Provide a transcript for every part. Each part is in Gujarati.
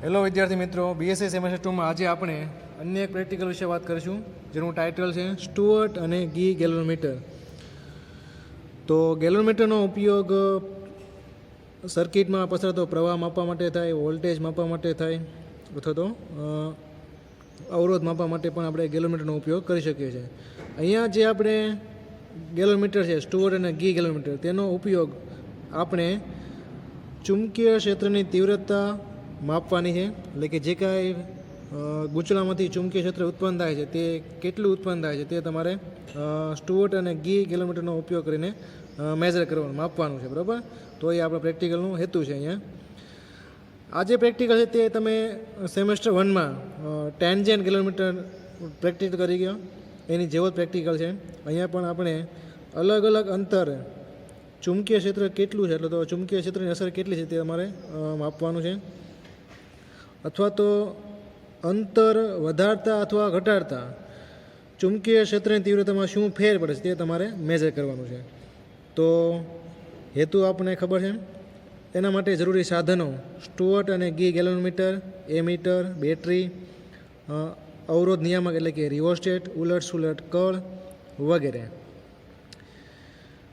હેલો વિદ્યાર્થી મિત્રો, બીએસસી સેમેસ્ટર 2માં આજે આપણે અન્ય એક પ્રેક્ટિકલ વિશે વાત કરીશું, જેનું ટાઇટલ છે સ્ટુઅર્ટ અને ગી ગેલોનોમીટર. તો ગેલોનોમીટરનો ઉપયોગ સર્કિટમાં પસરતો પ્રવાહ માપવા માટે થાય, વોલ્ટેજ માપવા માટે થાય, અથવા તો અવરોધ માપવા માટે પણ આપણે ગેલોનોમીટરનો ઉપયોગ કરી શકીએ છીએ. અહીંયા જે આપણે ગેલોનોમીટર છે, સ્ટુઅર્ટ અને ગી ગેલોનોમીટર, તેનો ઉપયોગ આપણે ચુંબકીય ક્ષેત્રની તીવ્રતા માપવાની છે. એટલે કે જે કાંઈ ગૂંચળામાંથી ચુંબકીય ક્ષેત્ર ઉત્પન્ન થાય છે તે કેટલું ઉત્પન્ન થાય છે તે તમારે સ્ટુઅર્ટ અને ગી ગેલોનોમીટરનો ઉપયોગ કરીને મેઝર કરવાનું, માપવાનું છે. બરાબર? તો એ આપણા પ્રેક્ટિકલનો હેતુ છે. અહીંયા આ જે પ્રેક્ટિકલ છે તે તમે સેમેસ્ટર 1માં ટેન્જેન્ટ ગેલોનોમીટર પ્રેક્ટિકલ કરી ગયો, એની જેવો જ પ્રેક્ટિકલ છે. અહીંયા પણ આપણે અલગ અલગ અંતર ચુંબકીય ક્ષેત્ર કેટલું છે, એટલે તો ચુંબકીય ક્ષેત્રની અસર કેટલી છે તે તમારે માપવાનું છે. અથવા તો અંતર વધારતા અથવા ઘટાડતા ચુંબકીય ક્ષેત્રની તીવ્રતામાં શું ફેર પડે છે તે તમારે મેઝર કરવાનું છે. તો હેતુ આપણને ખબર છે. એના માટે જરૂરી સાધનો સ્ટુઅર્ટ અને ગી ગેલોનોમીટર, એમીટર, બેટરી, અવરોધ નિયામક એટલે કે રિઓસ્ટેટ, ઉલટ સુલટ કળ વગેરે.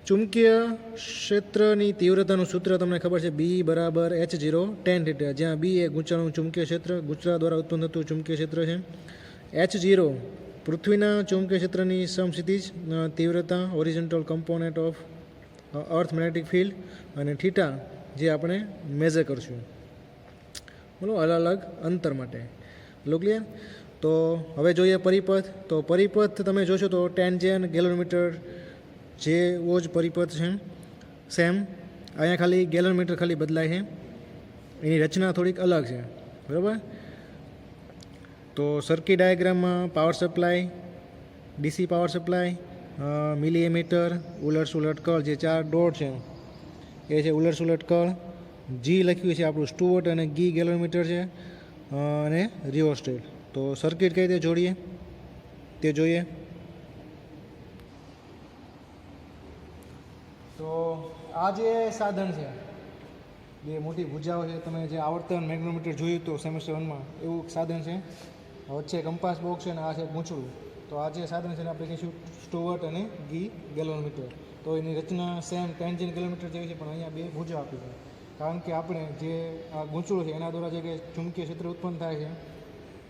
ચુંબકીય ક્ષેત્રની તીવ્રતાનું સૂત્ર તમને ખબર છે, B = H0 tan θ, જ્યાં B એ ગૂંચળાનું ચુંબકીય ક્ષેત્ર, ગૂંચળા દ્વારા ઉત્પન્ન થતું ચુંબકીય ક્ષેત્ર છે. H0 પૃથ્વીના ચુંબકીય ક્ષેત્રની સમક્ષિતિજ તીવ્રતા, original component of earth magnetic field, અને θ જે આપણે મેઝર કરશું, બોલો, અલગ અલગ અંતર માટે. લો ક્લિયર? તો હવે જોઈએ પરિપથ. તો પરિપથ તમે જોશો તો ટેન્જેન્ટ ગેલોનોમીટર જેવો જ પરિપથ છે, સેમ. અહીંયા ખાલી ગેલોનોમીટર ખાલી બદલાય છે, એની રચના થોડીક અલગ છે. બરાબર? તો સર્કિટ ડાયાગ્રામમાં power supply, DC power supply, milliammeter, ઉલટ સુલટ કળ, જે 4 ડોટ છે એ છે ઉલટ સુલટ કળ. જી લખ્યું છે આપણું સ્ટુઅર્ટ અને ગી ગેલોનોમીટર છે, અને રિઓસ્ટેટ. તો સર્કિટ કઈ રીતે જોડીએ તે જોઈએ. તો આ જે સાધન છે, જે મોટી ભુજાઓ છે, તમે જે આવર્તન મેગ્નોમીટર જોયું તો સેમેસ્ટર 1માં, એવું સાધન છે. વચ્ચે કંપાસ બોક્સ છે અને આ છે ગૂંચળું. તો આ જે સાધન છે આપણે કહીશું સ્ટુઅર્ટ અને ગી ગેલોનોમીટર. તો એની રચના સેમ ટેન્જેન્ટ ગેલોનોમીટર જેવી છે, પણ અહીંયા 2 ભુજા આપી છે. કારણ કે આપણે જે આ ગૂંચળું છે એના દ્વારા જે કે ચુંબકીય ક્ષેત્ર ઉત્પન્ન થાય છે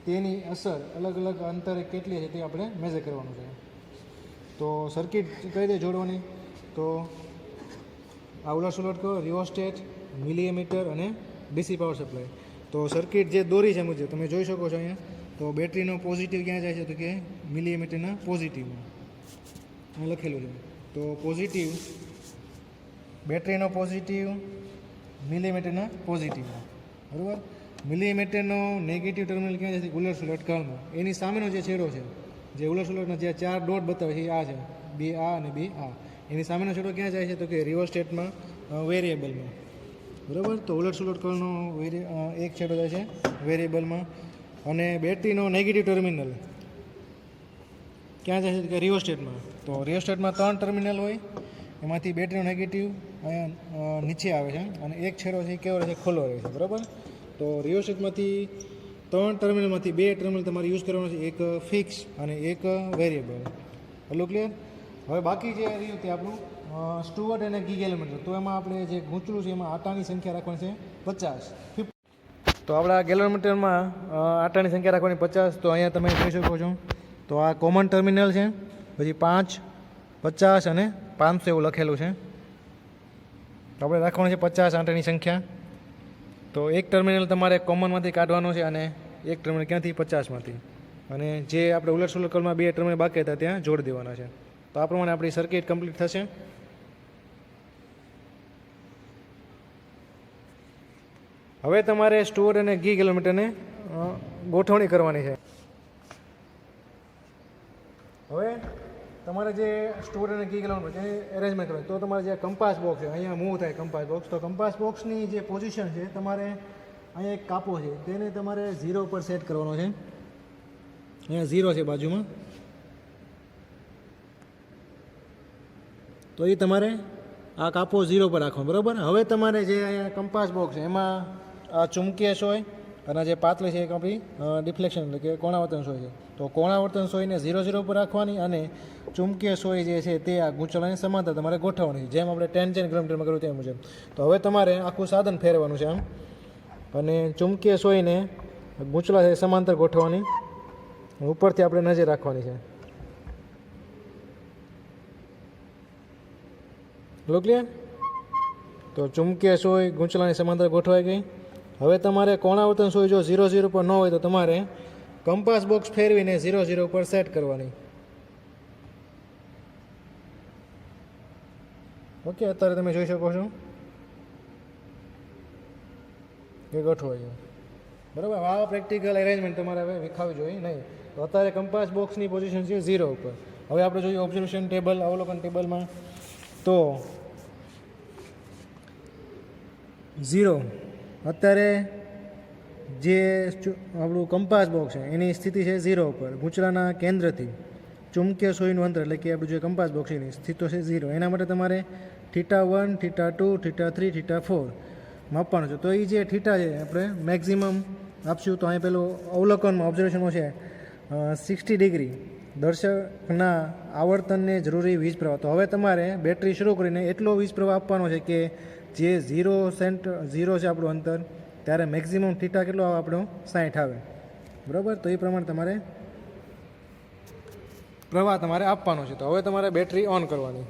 તેની અસર અલગ અલગ અંતરે કેટલી છે તે આપણે મેઝર કરવાનું છે. તો સર્કિટ કઈ રીતે જોડવાની? તો આ ઉલટ સુલટ કરો, રિઓસ્ટેટ, મિલી એમીટર અને ડીસી પાવર સપ્લાય. તો સર્કિટ જે દોરી છે મુજબ તમે જોઈ શકો છો અહીંયા. તો બેટરીનો પોઝિટિવ ક્યાં જાય છે? તો કે મિલી એમીટરના પોઝિટિવમાં અહીં લખેલું છે. તો પોઝિટિવ, બેટરીનો પોઝિટિવ મિલીમીટરના પોઝિટિવમાં. બરાબર? મિલીમીટરનો નેગેટિવ ટર્મિનલ ક્યાં જાય છે? ઉલટ સુલટ કળમાં. એની સામેનો જે છેડો છે, જે ઉલટ સુલટના જે 4 ડોટ બતાવે છે, આ છે, 2 આ અને 2 આ. એની સામેનો છેડો ક્યાં જાય છે? તો કે રિઓસ્ટેટમાં, વેરિયેબલમાં. બરાબર? તો ઉલટ સુલટ કળનો એક છેડો જાય છે વેરિયેબલમાં, અને બેટરીનો નેગેટિવ ટર્મિનલ ક્યાં જાય છે? કે રિઓસ્ટેટમાં. તો રિઓસ્ટેટમાં 3 ટર્મિનલ હોય, એમાંથી બેટરીનો નેગેટિવ અહીંયા નીચે આવે છે, અને એક છેડો છે કેવો રહે છે? ખુલ્લો રહે છે. બરાબર? તો રિઓસ્ટેટમાંથી 3 ટર્મિનલમાંથી 2 ટર્મિનલ તમારે યુઝ કરવાનું છે, એક ફિક્સ અને એક વેરિયેબલ. Hello, clear? હવે બાકી જે રહ્યું તે આપણું સ્ટુઅર્ટ અને ગી ગેલોનોમીટર. તો એમાં આપણે જે ગૂંચળું છે એમાં આટાની સંખ્યા રાખવાની છે 50. તો આપણા ગેલોનોમીટરમાં આટાની સંખ્યા રાખવાની 50. તો અહીંયા તમે જોઈ શકો છો. તો આ કોમન ટર્મિનલ છે, પછી 5, 50 અને 500 એવું લખેલું છે. તો આપણે રાખવાનું છે 50 આટાની સંખ્યા. તો એક ટર્મિનલ તમારે કોમનમાંથી કાઢવાનું છે, અને એક ટર્મિનલ ક્યાંથી? 50માંથી. અને જે આપણે ઉલટ સુલટ કળમાં 2 ટર્મિનલ બાકી હતા ત્યાં જોડી દેવાના છે. તો આ પ્રમાણે આપણી સર્કિટ કમ્પ્લીટ થશે. હવે તમારે સ્ટુઅર્ટ અને ગી ગેલોનોમીટરને ગોઠવણી કરવાની છે. હવે તમારે જે સ્ટુઅર્ટ અને ગી ગેલોનોમીટર એની એરેન્જમેન્ટ કરવાની. તો તમારે જે કંપાસ બોક્સ છે, અહીંયા મૂવ થાય કંપાસ બોક્સ. તો કંપાસ બોક્સની જે પોઝિશન છે, તમારે અહીંયા એક કાપો છે તેને તમારે 0 પર સેટ કરવાનો છે. અહીંયા 0 છે બાજુમાં. તો એ તમારે આ કાપો 0 પર રાખવાનો. બરાબર? હવે તમારે જે અહીંયા કંપાસ બોક્સ છે એમાં આ ચુંબકીય સોય અને જે પાતળી છે એક આપણી ડિફ્લેક્શન એટલે કે કોણાવર્તન સોય છે. તો કોણાવર્તન સોયને 0 0 પર રાખવાની અને ચુંબકીય સોય જે છે તે આ ગૂંચળાની સમાંતર તમારે ગોઠવવાની છે, જેમ આપણે ટેન્જેન્ટ કિલોમીટરમાં કર્યું તે મુજબ. તો હવે તમારે આખું સાધન ફેરવવાનું છે આમ, અને ચુંબકીય સોયને ગૂંચળા છે સમાંતર ગોઠવવાની, ઉપરથી આપણે નજર રાખવાની છે. ક્લિયર? તો ચુંબકીય સોય ગૂંચળાની સમાંતર ગોઠવાઈ ગઈ. હવે તમારે કોણાવર્તન સોય જો 0 0 પર ન હોય તો તમારે કંપાસ બોક્સ ફેરવીને 0 0 પર સેટ કરવાની. ઓકે, અત્યારે તમે જોઈ શકો છો એ ગોઠવાઈ ગયું. બરાબર, આ પ્રેક્ટિકલ એરેન્જમેન્ટ તમારે હવે વિખાવી જોઈએ નહીં. તો અત્યારે કંપાસ બોક્સની પોઝિશન છે 0 ઉપર. હવે આપણે જોઈએ ઓબ્ઝર્વેશન ટેબલ, અવલોકન ટેબલમાં. તો 0 અત્યારે જે આપણું કંપાસ બોક્સ છે એની સ્થિતિ છે 0 ઉપર. ગૂંચળાના કેન્દ્રથી ચુંબકીય સોયનું અંતર એટલે કે આપણું જે કંપાસ બોક્સ છે એની સ્થિતિ છે 0. એના માટે તમારે θ1, θ2, θ3, θ4 માપવાનું છે. તો એ જે થીટા છે આપણે મેક્ઝિમમ આપશું. તો અહીં પેલું અવલોકનમાં ઓબ્ઝર્વેશનમાં છે 60 ડિગ્રી દર્શકના આવર્તનને જરૂરી વીજ પ્રવાહ. તો હવે તમારે બેટરી શરૂ કરીને એટલો વીજ પ્રવાહ આપવાનો છે કે જે 0 છે આપણું અંતર, ત્યારે મેક્ઝિમમ થીટા કેટલો આવે આપણો 60 આવે. બરાબર, તો એ પ્રમાણે તમારે પ્રવાહ તમારે આપવાનો છે. તો હવે તમારે બેટરી ઓન કરવાની.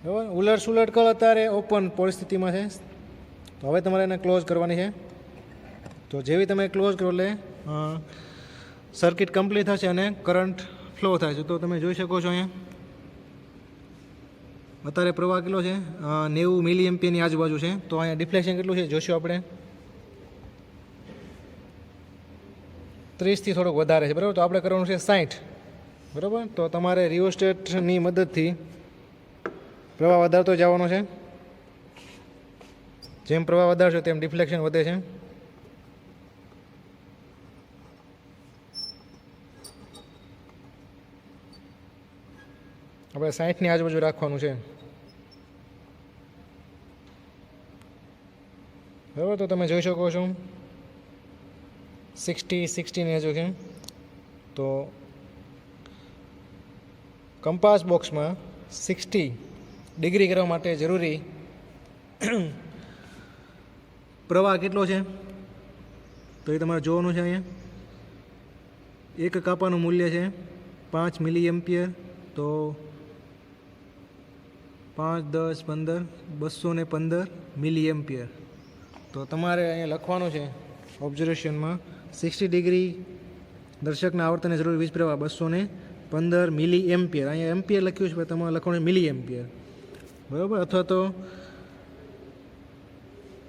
બરાબર, ઉલટ સુલટ કર અત્યારે ઓપન પરિસ્થિતિમાં છે. તો હવે તમારે એને ક્લોઝ કરવાની છે. તો જેવી તમે ક્લોઝ કરો એટલે સર્કિટ કમ્પ્લીટ થશે અને કરંટ ફ્લો થાય છે. તો તમે જોઈ શકો છો અહીંયા અત્યારે પ્રવાહ કેટલો છે 90 મિલી એમ્પિયરની આજુબાજુ છે. તો અહીંયા ડિફ્લેક્શન કેટલું છે જોઈશું આપણે, 30થી થોડુંક વધારે છે. બરાબર, તો આપણે કરવાનું છે 60. બરાબર, તો તમારે રિયોસ્ટેટની મદદથી પ્રવાહ વધારતો જવાનો છે. જેમ પ્રવાહ વધારશો તેમ ડિફ્લેક્શન વધે છે. આપણે 60ની આજુબાજુ રાખવાનું છે. બરાબર, તો તમે જોઈ શકો છો 60ની હજુ છે. તો કંપાસ બોક્સમાં 60 ડિગ્રી કરવા માટે જરૂરી પ્રવાહ કેટલો છે તો એ તમારે જોવાનું છે. અહીંયા એક કાપાનું મૂલ્ય છે 5 મિલી એમ્પિયર. તો 5, 10, 15, 215 મિલી એમ્પિયર. તો તમારે અહીંયા લખવાનું છે ઓબ્ઝર્વેશનમાં 60 ડિગ્રી દર્શકના આવર્તનને જરૂરી વીજ પ્રવાહ 215 મિલી એમ્પિયર. અહીંયા એમ્પિયર લખ્યું છે, તમારે લખવાનું મિલી એમ્પિયર. બરાબર, અથવા તો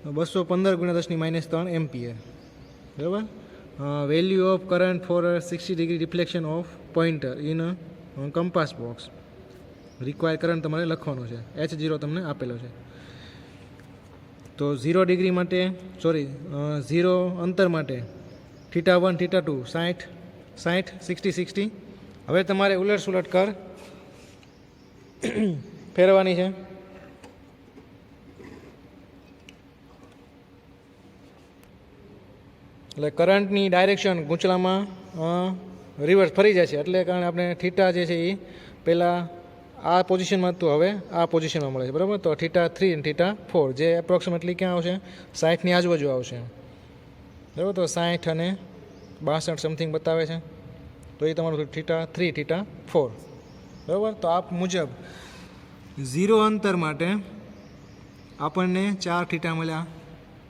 215 × 10⁻³ એમ્પિયર. બરાબર, value of current for 60 degree reflection of pointer in compass box. Require current તમારે લખવાનો છે, H0 તમને આપેલો છે. તો 0 ડિગ્રી માટે 0 અંતર માટે θ1, θ2 60, 60, 60. હવે તમારે ઉલટ સુલટ કર ફેરવાની છે. એટલે કરંટની ડાયરેક્શન ગૂંચળામાં રિવર્સ ફરી જાય છે. એટલે કારણે આપણે થીટા જે છે એ પહેલાં આ પોઝિશનમાં હતું, હવે આ પોઝિશનમાં મળે છે. બરાબર, તો θ3 અને θ4 જે એપ્રોક્સિમેટલી ક્યાં આવશે 60ની આજુબાજુ આવશે. બરાબર, તો 60 અને 62 સમથિંગ બતાવે છે. તો એ તમારું θ3, θ4. બરાબર, તો આ મુજબ 0 અંતર માટે આપણને 4 થીટા મળ્યા.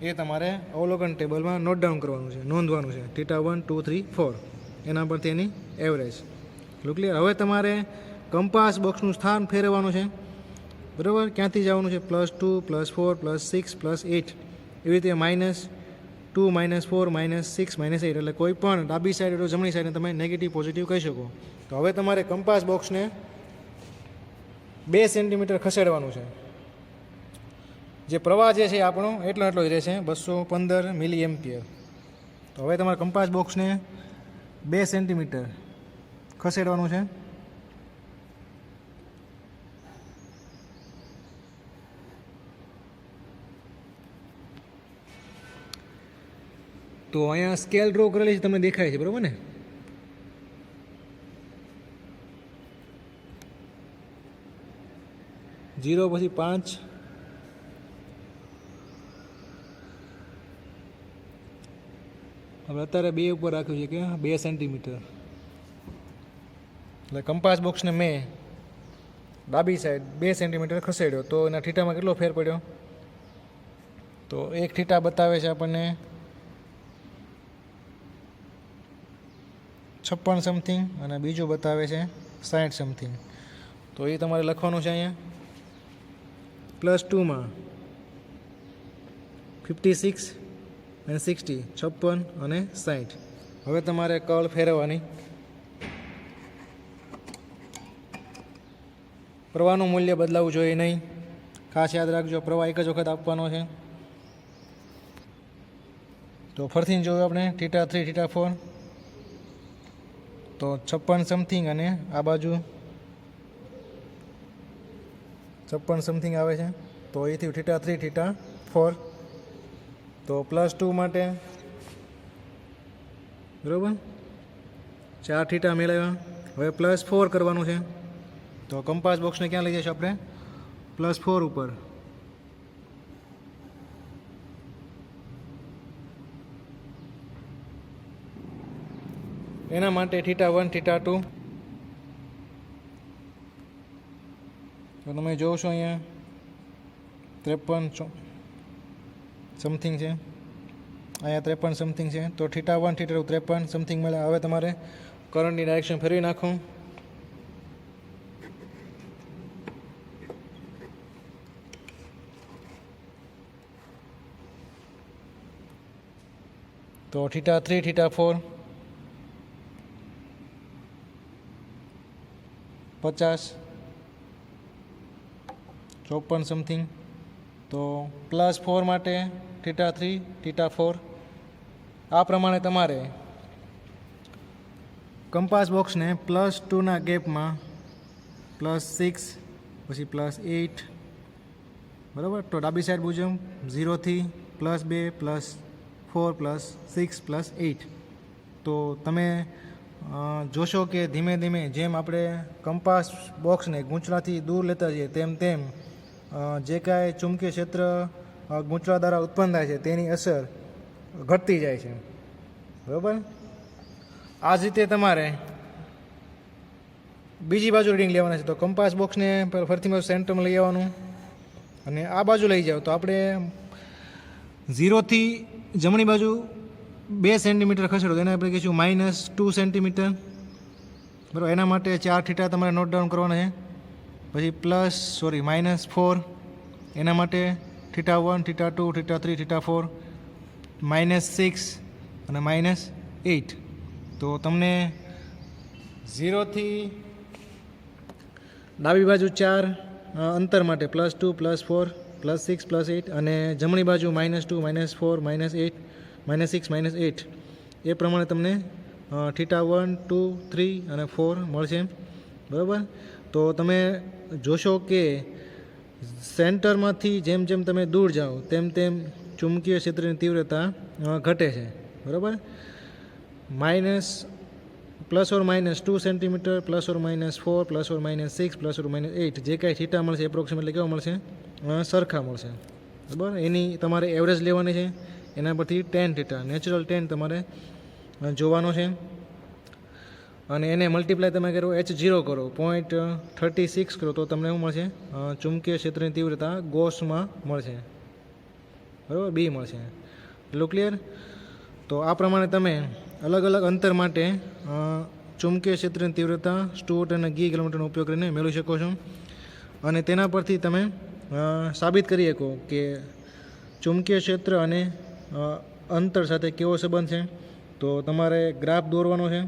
એ તમારે અવલોકન ટેબલમાં નોટ ડાઉન કરવાનું છે, નોંધવાનું છે. θ1, 2, 3, 4 એના પરથી એની એવરેજ. ક્લિયર? હવે તમારે કંપાસ બોક્સનું સ્થાન ફેરવવાનું છે. બરાબર, ક્યાંથી જવાનું છે +2, +4, +6, +8 એવી રીતે -2, -4, -6, -8. એટલે કોઈ પણ ડાબી સાઈડ અથવા જમણી સાઈડને તમે નેગેટિવ પોઝિટિવ કહી શકો. તો હવે તમારે કંપાસ બોક્સને 2 સેન્ટીમીટર ખસેડવાનું છે. જે પ્રવાહ જે છે આપણો એટલો જ રહેશે 215 મિલી એમ્પિયર. તો હવે તમારે કંપાસ બોક્સને 2 સેન્ટીમીટર ખસેડવાનું છે. તો અહીંયા સ્કેલ ડ્રો કરેલી છે, તમને દેખાય છે બરાબર ને? જીરો પછી 5, હવે અત્યારે 2 ઉપર રાખ્યું છે કે 2 સેન્ટીમીટર. એટલે કંપાસ બોક્સને મેં ડાબી સાઈડ 2 સેન્ટીમીટર ખસેડ્યો, તો એના થીટામાં કેટલો ફેર પડ્યો? તો એક થીટા બતાવે છે આપણને 56 સમથિંગ અને બીજું બતાવે છે 60 સમથિંગ. તો એ તમારે લખવાનું છે અહીંયા. +2માં 56 અને 60, 56 અને 60. હવે તમારે કર્લ ફેરવવાની. પ્રવાહનું મૂલ્ય બદલાવવું જોઈએ નહીં, ખાસ યાદ રાખજો, પ્રવાહ એક જ વખત આપવાનો છે. તો ફરીથી જોયું આપણે θ3, θ4, તો 56 સમથિંગ અને આ બાજુ 56 સમથિંગ આવે છે. તો અહીંથી θ3, θ4, તો +2 માટે બરાબર 4 થીટા મેળવ્યા. હવે +4 કરવાનું છે, તો કંપાસ બોક્સને ક્યાં લઈ જઈશું આપણે? +4 ઉપર. એના માટે θ1, θ2, તો તમે જોશો અહીંયા 53 સમથિંગ છે, અહીંયા 53 સમથિંગ છે. તો θ1, θ2 53 સમથિંગ મળે. હવે તમારે કરંટની ડાયરેક્શન ફેરવી નાખો. તો θ3, θ4 50, 54 સમથિંગ. તો +4 માટે θ3, θ4. આ પ્રમાણે તમારે કંપાસ બોક્સને +2ના ગેપમાં +6 પછી +8 બરાબર. તો ડાબી સાઈડ મુજબ 0થી +2, +4, +6, +8. તો તમે જોશો કે ધીમે ધીમે જેમ આપણે કંપાસ બોક્સને ગૂંચળાથી દૂર લેતા જઈએ તેમ તેમ જે કાંઈ ચુંબકીય ક્ષેત્ર ગૂંચળા દ્વારા ઉત્પન્ન થાય છે તેની અસર ઘટતી જાય છે બરાબર. આ જ રીતે તમારે બીજી બાજુ રીડિંગ લેવાના છે. તો કંપાસ બોક્સને ફરીથી સેન્ટરમાં લઈ આવવાનું અને આ બાજુ લઈ જાઓ. તો આપણે 0થી જમણી બાજુ 2 સેન્ટીમીટર ખસેડો, એને આપણે કહીશું -2 સેન્ટીમીટર બરાબર. એના માટે 4 થીટા તમારે નોટ ડાઉન કરવાના છે. પછી -4, એના માટે θ1, θ2, θ3, θ4, -6 અને -8. તો તમને 0થી ડાબી બાજુ 4 અંતર માટે +2, +4, +6, +8 અને જમણી બાજુ -2, -4, -8, -6, -8 એ પ્રમાણે તમને θ1, 2, 3 અને 4 મળશે બરાબર. તો તમે જોશો કે સેન્ટરમાંથી જેમ જેમ તમે દૂર જાઓ તેમ તેમ ચુંબકીય ક્ષેત્રની તીવ્રતા ઘટે છે બરાબર. +2 સેન્ટીમીટર, +4, +6, +8 જે કાંઈ થીટા મળશે એપ્રોક્સિમેટલી કેવા મળશે? સરખા મળશે બરાબર. એની તમારે એવરેજ લેવાની છે. એના પરથી tan થીટા, નેચરલ tan તમારે જોવાનો છે અને એને મલ્ટીપ્લાય તમે કરો, H0 કરો, 0.36 કરો, તો તમને શું મળશે? ચુંબકીય ક્ષેત્રની તીવ્રતા ગોસમાં મળશે બરાબર, B મળશે. એટલું ક્લિયર? તો આ પ્રમાણે તમે અલગ અલગ અંતર માટે ચુંબકીય ક્ષેત્રની તીવ્રતા સ્ટુઅર્ટ અને ગી કિલોમીટરનો ઉપયોગ કરીને મેળવી શકો છો અને તેના પરથી તમે સાબિત કરી શકો કે ચુંબકીય ક્ષેત્ર અને અંતર સાથે કેવો સંબંધ છે. તો તમારે ગ્રાફ દોરવાનો છે.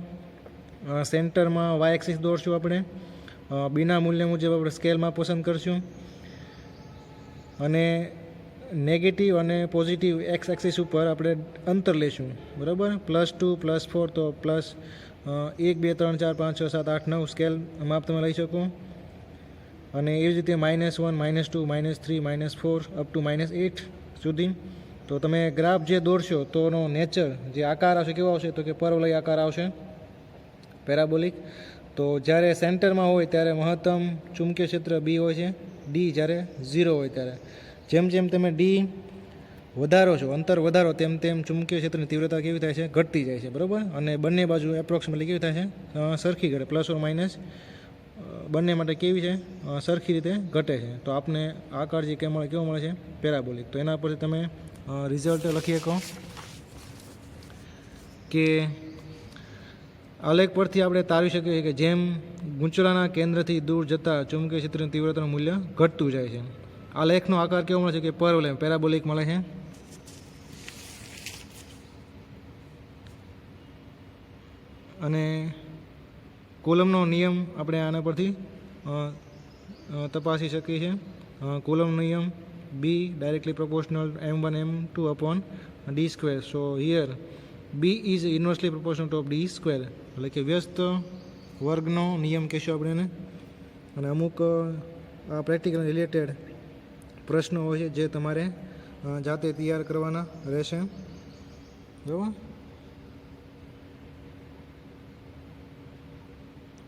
સેન્ટરમાં વાય એક્સિસ દોરશું આપણે, બીના મૂલ્ય મુજબ આપણે સ્કેલમાં પસંદ કરશું અને નેગેટિવ અને પોઝિટિવ એક્સ એક્સિસ ઉપર આપણે અંતર લઈશું બરાબર. +2, +4 તો +1, 2, 3, 4, 5, 6, 7, 8, 9 સ્કેલ માપ તમે લઈ શકો અને એવી જ રીતે -1, -2, -3, -4 અપ ટુ -8 સુધી તો તમે ગ્રાફ જે દોરશો તો એનો નેચર જે આકાર આવશે કેવો આવશે તો કે પરવલય આકાર આવશે, પેરાબોલિક. તો જ્યારે સેન્ટરમાં હોય ત્યારે મહત્તમ ચુંબકીય ક્ષેત્ર બી હોય છે, ડી જ્યારે 0 હોય ત્યારે. જેમ જેમ તમે ડી વધારો છો, અંતર વધારો, તેમ તેમ ચુંબકીય ક્ષેત્રની તીવ્રતા કેવી થાય છે, ઘટતી જાય છે, બરાબર. અને બંને બાજુ એપ્રોક્સિમેટલી કેવી થાય છે, સરખી ઘટે, પ્લસ ઓર માઇનસ બંને માટે કેવી છે, સરખી રીતે ઘટે છે. તો આપને આકાર જે કેવો મળે છે, પેરાબોલિક. તો એના પરથી તમે રિઝલ્ટ લખી શકો કે આલેખ પરથી આપણે તારવી શકીએ છીએ કે જેમ ગૂંચળાના કેન્દ્રથી દૂર જતાં ચુંબકીય ક્ષેત્રની તીવ્રતાનું મૂલ્ય ઘટતું જાય છે. આ લેખનો આકાર કેવો મળે છે કે પરવલય, પેરાબોલિક મળે છે. અને કુલમનો નિયમ આપણે આના પરથી તપાસી શકીએ છીએ. કુલમનો નિયમ B directly proportional m1 m2 upon d square. So here B is inversely proportional to D square, એટલે કે વ્યસ્ત વર્ગનો નિયમ કહેશું આપણે એને. અને અમુક આ પ્રેક્ટિકલ રિલેટેડ પ્રશ્નો હોય છે જે તમારે જાતે તૈયાર કરવાના રહેશે, બરાબર.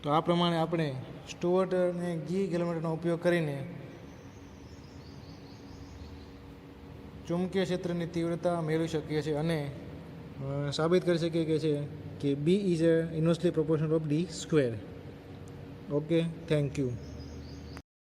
તો આ પ્રમાણે આપણે સ્ટુઅર્ટ અને ગી ગેલોમેટરનો ઉપયોગ કરીને ચુંબકીય ક્ષેત્રની તીવ્રતા મેળવી શકીએ છીએ અને સાબિત કરી શકીએ કે B is inversely proportional of D square. Okay, thank you.